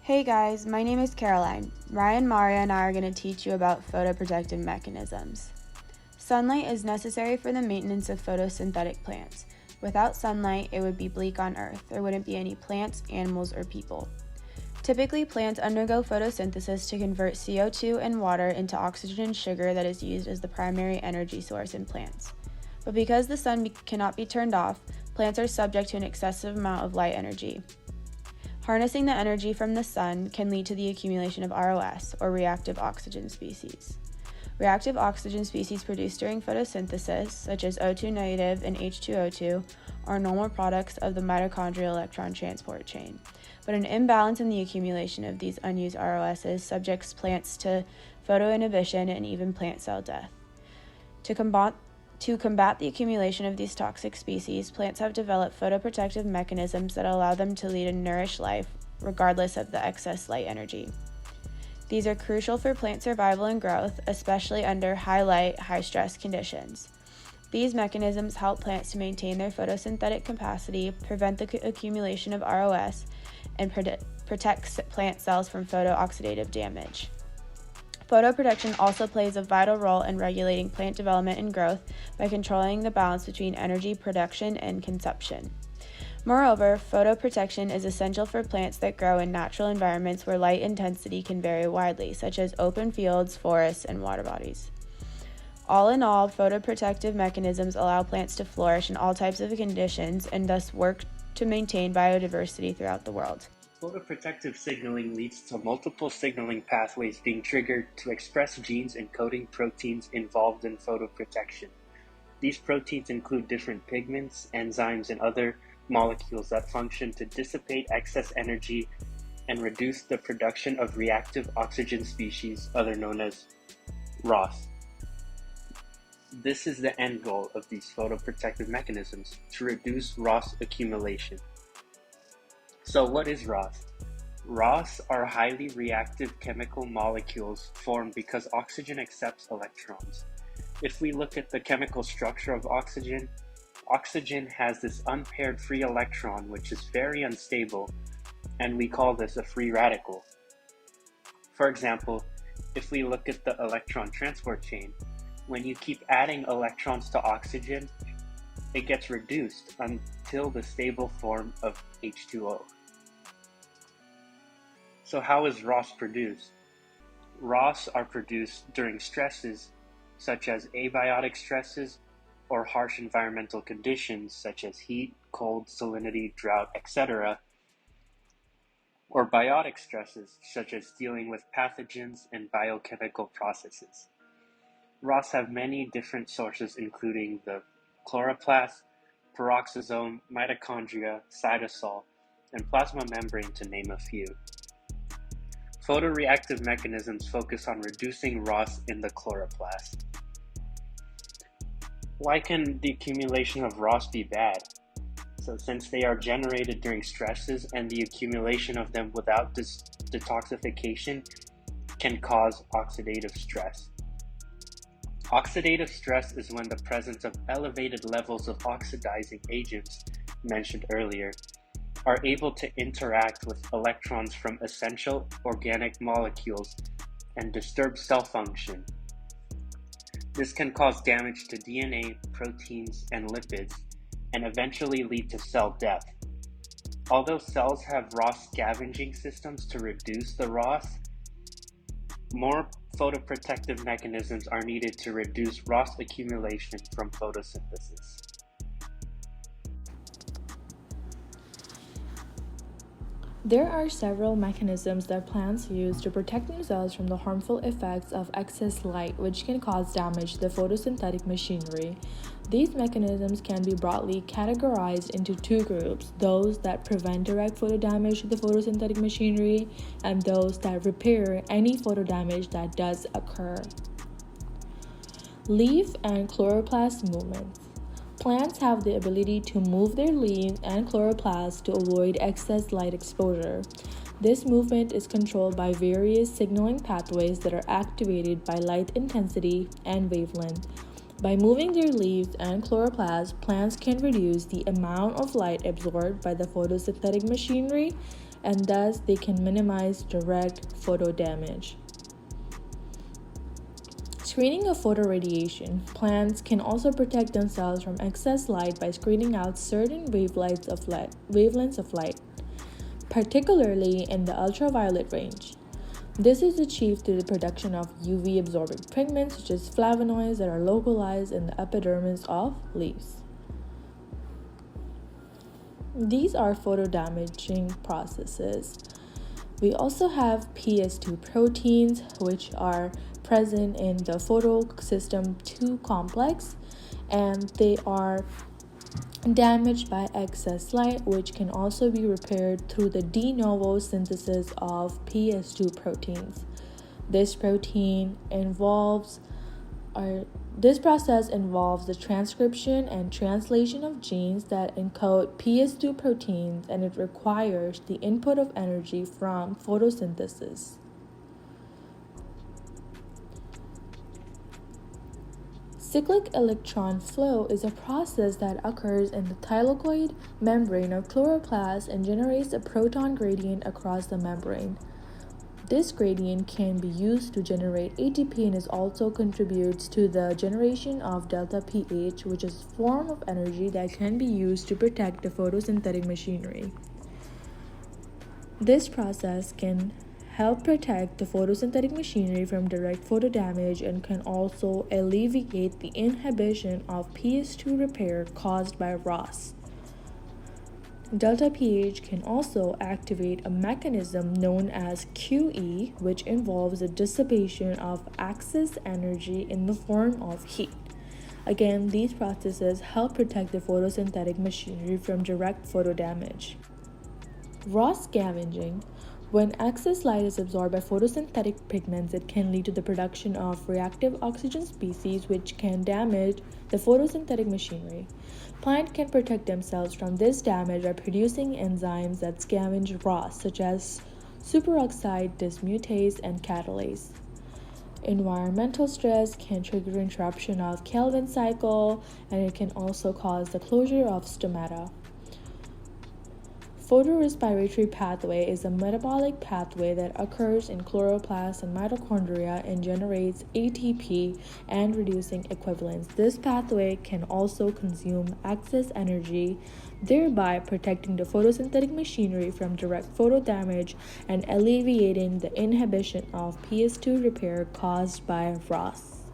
Hey guys, my name is Caroline. Ryan, Maria, and I are going to teach you about photoprotective mechanisms. Sunlight is necessary for the maintenance of photosynthetic plants. Without sunlight, it would be bleak on Earth. There wouldn't be any plants, animals, or people. Typically, plants undergo photosynthesis to convert CO2 and water into oxygen and sugar that is used as the primary energy source in plants. But because the sun cannot be turned off, plants are subject to an excessive amount of light energy. Harnessing the energy from the sun can lead to the accumulation of ROS, or reactive oxygen species. Reactive oxygen species produced during photosynthesis, such as O2 negative and H2O2, are normal products of the mitochondrial electron transport chain. But an imbalance in the accumulation of these unused ROSs subjects plants to photoinhibition and even plant cell death. To combat the accumulation of these toxic species, plants have developed photoprotective mechanisms that allow them to lead a nourished life regardless of the excess light energy. These are crucial for plant survival and growth, especially under high light, high stress conditions. These mechanisms help plants to maintain their photosynthetic capacity, prevent the accumulation of ROS, and protect plant cells from photooxidative damage. Photoprotection also plays a vital role in regulating plant development and growth by controlling the balance between energy production and consumption. Moreover, photoprotection is essential for plants that grow in natural environments where light intensity can vary widely, such as open fields, forests, and water bodies. All in all, photoprotective mechanisms allow plants to flourish in all types of conditions and thus work to maintain biodiversity throughout the world. Photoprotective signaling leads to multiple signaling pathways being triggered to express genes encoding proteins involved in photoprotection. These proteins include different pigments, enzymes, and other molecules that function to dissipate excess energy and reduce the production of reactive oxygen species, otherwise known as ROS. This is the end goal of these photoprotective mechanisms, to reduce ROS accumulation. So what is ROS? ROS are highly reactive chemical molecules formed because oxygen accepts electrons. If we look at the chemical structure of oxygen, oxygen has this unpaired free electron which is very unstable, and we call this a free radical. For example, if we look at the electron transport chain, when you keep adding electrons to oxygen, it gets reduced until the stable form of H2O. So how is ROS produced? ROS are produced during stresses such as abiotic stresses or harsh environmental conditions such as heat, cold, salinity, drought, etc., or biotic stresses such as dealing with pathogens and biochemical processes. ROS have many different sources including the chloroplast, peroxisome, mitochondria, cytosol, and plasma membrane to name a few. Photoreactive mechanisms focus on reducing ROS in the chloroplast. Why can the accumulation of ROS be bad? So since they are generated during stresses and the accumulation of them without detoxification can cause oxidative stress. Oxidative stress is when the presence of elevated levels of oxidizing agents, mentioned earlier, are able to interact with electrons from essential organic molecules and disturb cell function. This can cause damage to DNA, proteins, and lipids, and eventually lead to cell death. Although cells have ROS scavenging systems to reduce the ROS, more photoprotective mechanisms are needed to reduce ROS accumulation from photosynthesis. There are several mechanisms that plants use to protect themselves from the harmful effects of excess light, which can cause damage to the photosynthetic machinery. These mechanisms can be broadly categorized into two groups: those that prevent direct photo damage to the photosynthetic machinery, and those that repair any photo damage that does occur. Leaf and chloroplast movements. Plants have the ability to move their leaves and chloroplasts to avoid excess light exposure. This movement is controlled by various signaling pathways that are activated by light intensity and wavelength. By moving their leaves and chloroplasts, plants can reduce the amount of light absorbed by the photosynthetic machinery and thus they can minimize direct photo damage. Screening of photoradiation. Plants can also protect themselves from excess light by screening out certain wavelengths of light, particularly in the ultraviolet range. This is achieved through the production of UV-absorbing pigments such as flavonoids that are localized in the epidermis of leaves. These are photodamaging processes. We also have PS2 proteins, which are present in the photosystem 2 complex, and they are damaged by excess light, which can also be repaired through the de novo synthesis of PS2 proteins. This process involves the transcription and translation of genes that encode PS2 proteins, and it requires the input of energy from photosynthesis. Cyclic electron flow is a process that occurs in the thylakoid membrane of chloroplast and generates a proton gradient across the membrane. This gradient can be used to generate ATP and also contributes to the generation of delta pH, which is a form of energy that can be used to protect the photosynthetic machinery. This process can help protect the photosynthetic machinery from direct photo damage and can also alleviate the inhibition of PS2 repair caused by ROS. Delta pH can also activate a mechanism known as QE, which involves the dissipation of excess energy in the form of heat. Again, these processes help protect the photosynthetic machinery from direct photo damage. ROS scavenging. When excess light is absorbed by photosynthetic pigments, it can lead to the production of reactive oxygen species, which can damage the photosynthetic machinery. Plants can protect themselves from this damage by producing enzymes that scavenge ROS, such as superoxide dismutase and catalase. Environmental stress can trigger interruption of Calvin cycle, and it can also cause the closure of stomata. Photorespiratory pathway is a metabolic pathway that occurs in chloroplasts and mitochondria and generates ATP and reducing equivalents. This pathway can also consume excess energy, thereby protecting the photosynthetic machinery from direct photo damage and alleviating the inhibition of PS2 repair caused by ROS.